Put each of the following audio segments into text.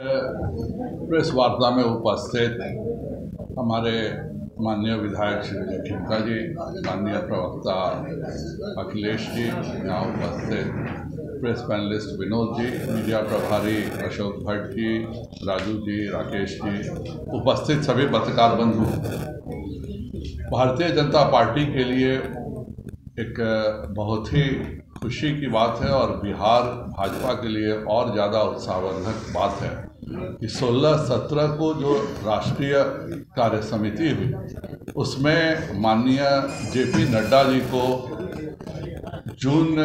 Press वार्ता में उपस्थित हमारे माननीय विधायक श्री विजय खिमका जी, माननीय प्रवक्ता अखिलेश जी, यहाँ उपस्थित press panelist Vinod ji, media प्रभारी अशोक भट्ट जी, राजू जी, राकेश जी, उपस्थित सभी पत्रकार बंधु, भारतीय जनता पार्टी के लिए एक बहुत ही खुशी की बात है और बिहार भाजपा के लिए और ज़्यादा उत्साहवर्धक बात है कि 16-17 को जो राष्ट्रीय कार्य समिति हुई उसमें माननीय जेपी नड्डा जी को जून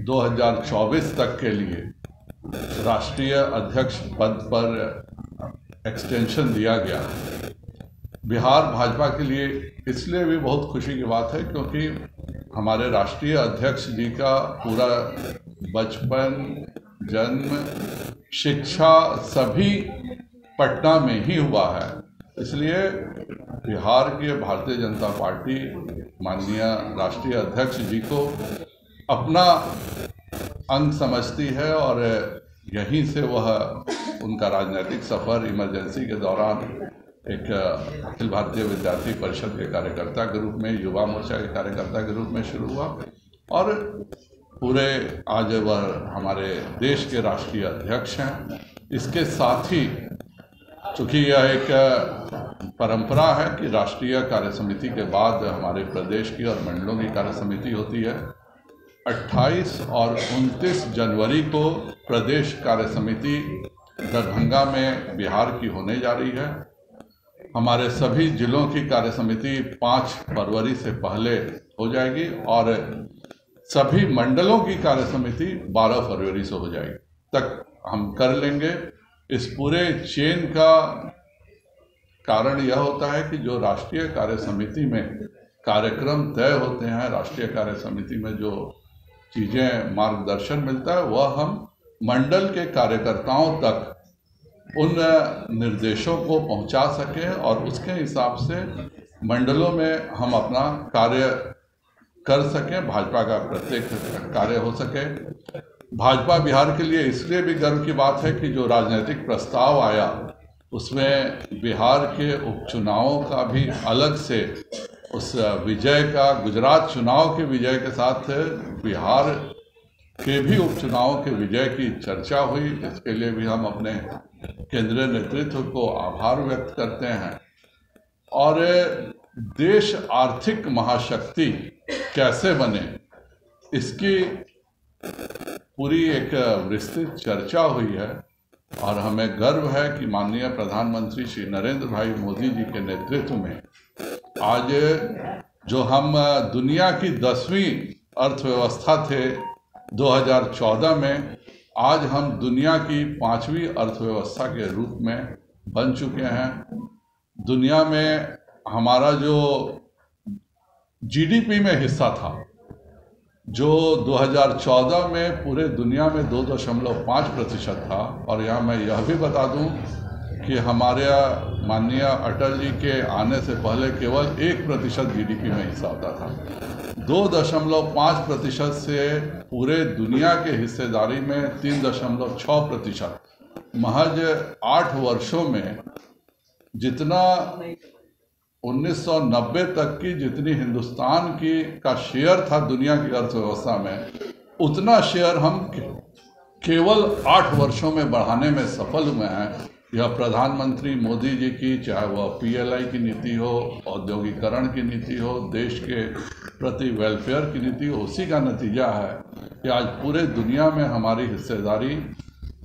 2024 तक के लिए राष्ट्रीय अध्यक्ष पद पर एक्सटेंशन दिया गया। बिहार भाजपा के लिए इसलिए भी बहुत खुशी की बात है क्योंकि हमारे राष्ट्रीय अध्यक्ष जी का पूरा बचपन, जन्म, शिक्षा सभी पटना में ही हुआ है। इसलिए बिहार के भारतीय जनता पार्टी माननीय राष्ट्रीय अध्यक्ष जी को अपना अंग समझती है और यहीं से वह उनका राजनीतिक सफ़र इमरजेंसी के दौरान एक अखिल भारतीय विद्यार्थी परिषद के कार्यकर्ता के रूप में, युवा मोर्चा के कार्यकर्ता के रूप में शुरू हुआ और पूरे आज वह हमारे देश के राष्ट्रीय अध्यक्ष हैं। इसके साथ ही चूँकि यह एक परंपरा है कि राष्ट्रीय कार्य समिति के बाद हमारे प्रदेश की और मंडलों की कार्य समिति होती है। 28 और 29 जनवरी को प्रदेश कार्य समिति दरभंगा में बिहार की होने जा रही है। हमारे सभी जिलों की कार्य समिति 5 फरवरी से पहले हो जाएगी और सभी मंडलों की कार्य समिति 12 फरवरी से हो जाएगी तक हम कर लेंगे। इस पूरे चेन का कारण यह होता है कि जो राष्ट्रीय कार्य समिति में कार्यक्रम तय होते हैं, राष्ट्रीय कार्य समिति में जो चीज़ें मार्गदर्शन मिलता है वह हम मंडल के कार्यकर्ताओं तक उन निर्देशों को पहुंचा सकें और उसके हिसाब से मंडलों में हम अपना कार्य कर सकें, भाजपा का प्रत्येक कार्य हो सके। भाजपा बिहार के लिए इसलिए भी गर्व की बात है कि जो राजनीतिक प्रस्ताव आया उसमें बिहार के उपचुनावों का भी अलग से उस विजय का, गुजरात चुनाव के विजय के साथ बिहार के भी उपचुनावों के विजय की चर्चा हुई। इसके लिए भी हम अपने केंद्रीय नेतृत्व को आभार व्यक्त करते हैं। और देश आर्थिक महाशक्ति कैसे बने इसकी पूरी एक विस्तृत चर्चा हुई है और हमें गर्व है कि माननीय प्रधानमंत्री श्री नरेंद्र भाई मोदी जी के नेतृत्व में आज जो हम दुनिया की 10वीं अर्थव्यवस्था थे 2014 में, आज हम दुनिया की 5वीं अर्थव्यवस्था के रूप में बन चुके हैं। दुनिया में हमारा जो जीडीपी में हिस्सा था जो 2014 में पूरे दुनिया में 2.5% था, और यहाँ मैं यह भी बता दूं कि हमारे माननीय अटल जी के आने से पहले केवल 1% जीडीपी में हिस्सा होता था। 2.5% से पूरे दुनिया के हिस्सेदारी में 3.6%, महज 8 वर्षों में जितना 1990 तक की जितनी हिंदुस्तान की का शेयर था दुनिया की अर्थव्यवस्था में, उतना शेयर हम केवल 8 वर्षों में बढ़ाने में सफल हुए हैं। यह प्रधानमंत्री मोदी जी की, चाहे वह पीएलआई की नीति हो, औद्योगिकरण की नीति हो, देश के प्रति वेलफेयर की नीति हो, उसी का नतीजा है कि आज पूरे दुनिया में हमारी हिस्सेदारी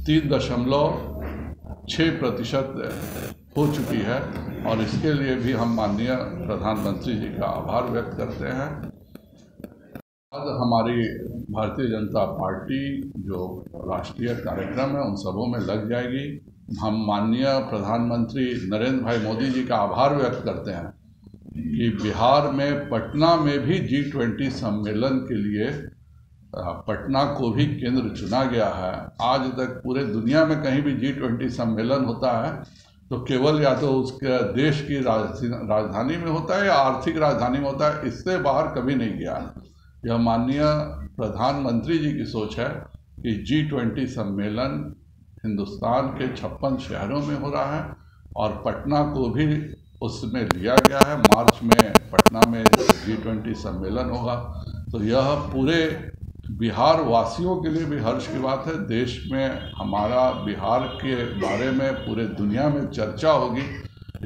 3.6% हो चुकी है और इसके लिए भी हम माननीय प्रधानमंत्री जी का आभार व्यक्त करते हैं। आज हमारी भारतीय जनता पार्टी जो राष्ट्रीय कार्यक्रम है उन सबों में लग जाएगी। हम माननीय प्रधानमंत्री नरेंद्र भाई मोदी जी का आभार व्यक्त करते हैं कि बिहार में, पटना में भी G20 सम्मेलन के लिए पटना को भी केंद्र चुना गया है। आज तक पूरे दुनिया में कहीं भी G20 सम्मेलन होता है तो केवल या तो उसके देश की राजधानी में होता है या आर्थिक राजधानी में होता है, इससे बाहर कभी नहीं गया। यह माननीय प्रधानमंत्री जी की सोच है कि G20 सम्मेलन हिंदुस्तान के 56 शहरों में हो रहा है और पटना को भी उसमें लिया गया है। मार्च में पटना में G20 सम्मेलन होगा। तो यह पूरे बिहार वासियों के लिए भी हर्ष की बात है। देश में हमारा बिहार के बारे में पूरे दुनिया में चर्चा होगी।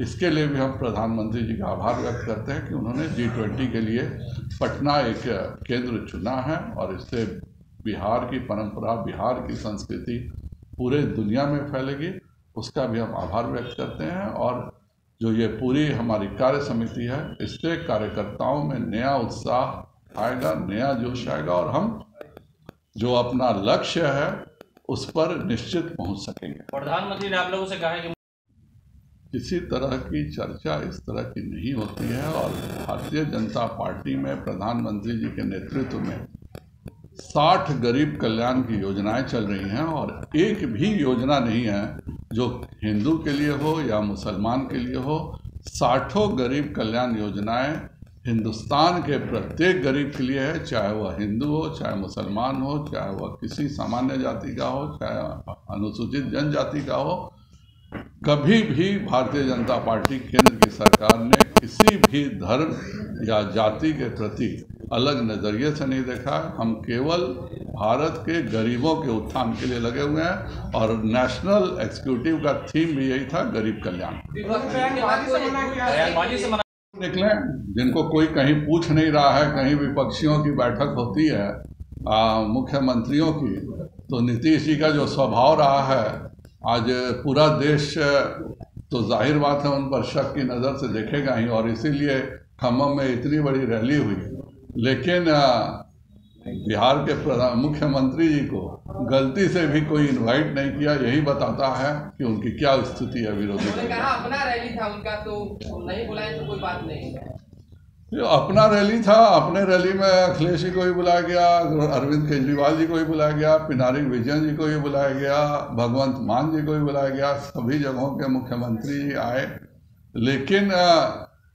इसके लिए भी हम प्रधानमंत्री जी का आभार व्यक्त करते हैं कि उन्होंने G20 के लिए पटना एक केंद्र चुना है और इससे बिहार की परंपरा, बिहार की संस्कृति पूरे दुनिया में फैलेगी। उसका भी हम आभार व्यक्त करते हैं। और जो ये पूरी हमारी कार्य समिति है, इससे कार्यकर्ताओं में नया उत्साह आएगा, नया जोश आएगा और हम जो अपना लक्ष्य है उस पर निश्चित पहुंच सकेंगे। प्रधानमंत्री ने आप लोगों से कहा है कि किसी तरह की चर्चा इस तरह की नहीं होती है और भारतीय जनता पार्टी में प्रधानमंत्री जी के नेतृत्व में 60 गरीब कल्याण की योजनाएं चल रही हैं और एक भी योजना नहीं है जो हिंदू के लिए हो या मुसलमान के लिए हो। 60 गरीब कल्याण योजनाएं हिंदुस्तान के प्रत्येक गरीब के लिए है, चाहे वह हिंदू हो, चाहे मुसलमान हो, चाहे वह किसी सामान्य जाति का हो, चाहे अनुसूचित जनजाति का हो। कभी भी भारतीय जनता पार्टी केंद्र की सरकार ने किसी भी धर्म या जाति के प्रति अलग नज़रिए से नहीं देखा। हम केवल भारत के गरीबों के उत्थान के लिए लगे हुए हैं और नेशनल एग्जीक्यूटिव का थीम भी यही था, गरीब कल्याण। निकले जिनको कोई कहीं पूछ नहीं रहा है, कहीं विपक्षियों की बैठक होती है मुख्यमंत्रियों की, तो नीतीश जी का जो स्वभाव रहा है, आज पूरा देश तो जाहिर बात है उन पर शक की नज़र से देखेगा ही और इसीलिए खम्मम में इतनी बड़ी रैली हुई। लेकिन बिहार के मुख्यमंत्री जी को गलती से भी कोई इनवाइट नहीं किया। यही बताता है कि उनकी क्या स्थिति है विरोधी दल। अपना रैली था उनका, तो नहीं बुलाए तो कोई बात नहीं है। अपना रैली था, अपने रैली में अखिलेश जी को भी बुलाया गया, अरविंद केजरीवाल जी को भी बुलाया गया, पिनारी विजयन जी को भी बुलाया गया, भगवंत मान जी को भी बुलाया गया। सभी जगहों के मुख्यमंत्री जी आए। लेकिन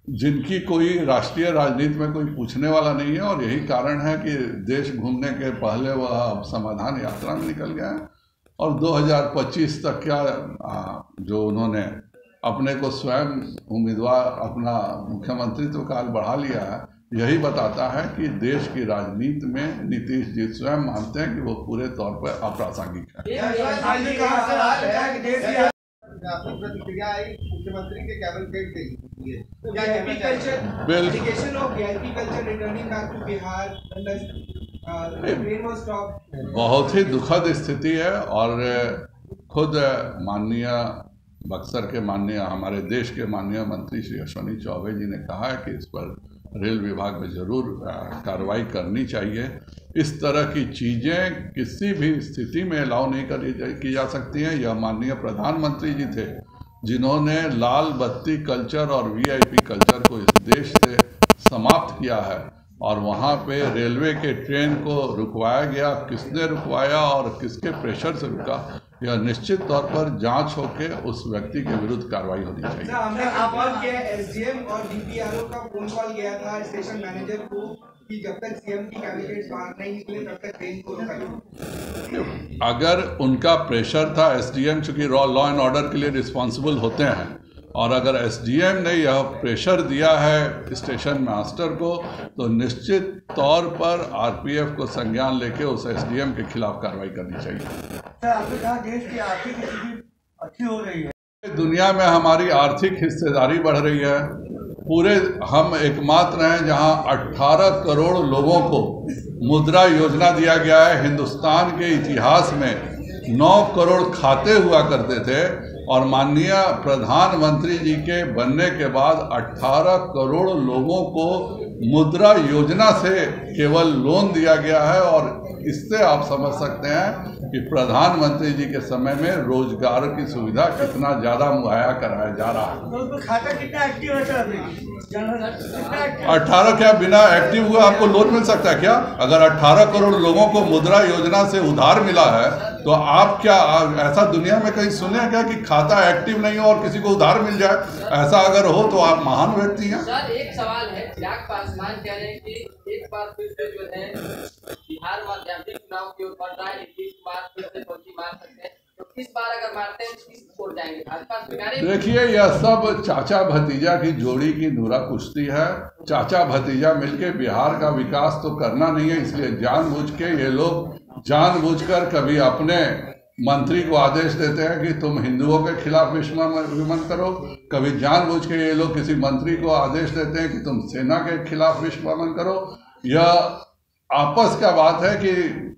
जिनकी कोई राष्ट्रीय राजनीति में कोई पूछने वाला नहीं है और यही कारण है कि देश घूमने के पहले वह समाधान यात्रा में निकल गया है और 2025 तक क्या जो उन्होंने अपने को स्वयं उम्मीदवार अपना मुख्यमंत्रित्व काल बढ़ा लिया है, यही बताता है कि देश की राजनीति में नीतीश जी स्वयं मानते हैं कि वो पूरे तौर पर अप्रासंगिक है। प्रतिक्रिया आई मुख्यमंत्री के कैबिनेट के लिए बहुत ही दुखद स्थिति है और खुद माननीय बक्सर के माननीय हमारे देश के माननीय मंत्री श्री अश्विनी चौबे जी ने कहा है कि इस पर रेल विभाग में ज़रूर कार्रवाई करनी चाहिए। इस तरह की चीज़ें किसी भी स्थिति में अलाउ नहीं की जा सकती हैं। यह माननीय प्रधानमंत्री जी थे जिन्होंने लाल बत्ती कल्चर और VIP कल्चर को इस देश से समाप्त किया है और वहाँ पे रेलवे के ट्रेन को रुकवाया गया। किसने रुकवाया और किसके प्रेशर से रुका, यह निश्चित तौर पर जांच होके उस व्यक्ति के विरुद्ध कार्रवाई होनी चाहिए। हमने कॉल किया SDM और DPRO का फोन कॉल गया था स्टेशन मैनेजर को कि जब तक CM की कैंडिडेट्स बाहर नहीं निकले तब तक ट्रेन को रुकाइए। अगर उनका प्रेशर था, SDM चूंकि लॉ एंड ऑर्डर के लिए रिस्पॉन्सिबल होते हैं और अगर SDM ने यह प्रेशर दिया है स्टेशन मास्टर को, तो निश्चित तौर पर RPF को संज्ञान लेके उस SDM के खिलाफ कार्रवाई करनी चाहिए। सर, आपने कहा देश की आर्थिक स्थिति अच्छी हो रही है। दुनिया में हमारी आर्थिक हिस्सेदारी बढ़ रही है। पूरे हम एकमात्र हैं जहां 18 करोड़ लोगों को मुद्रा योजना दिया गया है। हिंदुस्तान के इतिहास में 9 करोड़ खाते हुआ करते थे और माननीय प्रधानमंत्री जी के बनने के बाद 18 करोड़ लोगों को मुद्रा योजना से केवल लोन दिया गया है और इससे आप समझ सकते हैं कि प्रधानमंत्री जी के समय में रोजगार की सुविधा कितना ज़्यादा मुहैया कराया जा रहा है। खाता कितना एक्टिव है सर? 18 क्या बिना एक्टिव हुए आपको लोन मिल सकता है क्या? अगर 18 करोड़ लोगों को मुद्रा योजना से उधार मिला है तो आप क्या ऐसा दुनिया में कहीं सुने हैं क्या कि खाता एक्टिव नहीं हो और किसी को उधार मिल जाए? ऐसा अगर हो तो आप महान व्यक्ति हैं। सर, एक सवाल है, चिराग पासवान कह रहे हैं कि एक बार फिर से जो है बिहार माध्यमिक चुनाव की ओर बढ़ रहा है, 21 मार्च फिर से मार सकते हैं, तो इस बार अगर मारते हैं किस छोड़ जाएंगे भाजपा बिगाड़े? देखिए, यह सब चाचा भतीजा की जोड़ी की नूरा कुश्ती है। चाचा भतीजा मिलके बिहार का विकास तो करना नहीं है, इसलिए जानबूझ के ये लोग जानबूझकर कभी अपने मंत्री को आदेश देते हैं कि तुम हिंदुओं के खिलाफ विमन करो, कभी जानबूझ के ये लोग किसी मंत्री को आदेश देते हैं कि तुम सेना के खिलाफ विमन करो। यह आपस का बात है कि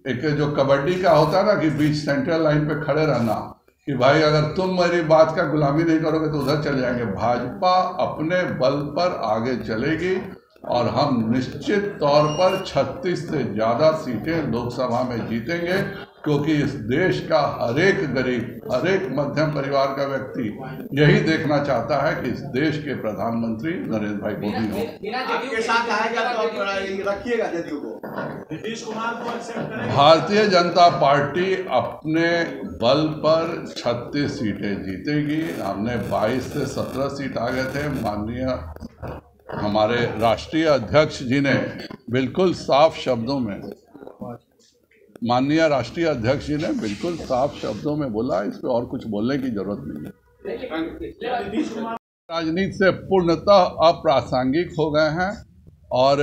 एक जो कबड्डी का होता है ना कि बीच सेंट्रल लाइन पे खड़े रहना कि भाई अगर तुम मेरी बात का गुलामी नहीं करोगे तो उधर चले जाएंगे। भाजपा अपने बल पर आगे चलेगी और हम निश्चित तौर पर 36 से ज़्यादा सीटें लोकसभा में जीतेंगे, क्योंकि इस देश का हर एक गरीब, हर एक मध्यम परिवार का व्यक्ति यही देखना चाहता है कि इस देश के प्रधानमंत्री नरेंद्र भाई मोदी हों। आपके साथ आएगा तो आप रखिएगा जदयू को, नीतीश कुमार को एक्सेप्ट करेंगे? भारतीय जनता पार्टी अपने बल पर 36 सीटें जीतेगी। हमने 22 से 17 सीट आ गए थे। माननीय हमारे राष्ट्रीय अध्यक्ष जी ने बिल्कुल साफ शब्दों में बोला, इस पे और कुछ बोलने की जरूरत नहीं है। राजनीति से पूर्णतः अप्रासंगिक हो गए हैं और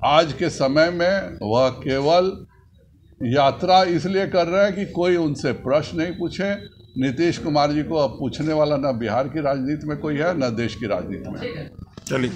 आज के समय में वह केवल यात्रा इसलिए कर रहे हैं कि कोई उनसे प्रश्न नहीं पूछे। नीतीश कुमार जी को अब पूछने वाला न बिहार की राजनीति में कोई है, न देश की राजनीति में। चलिए।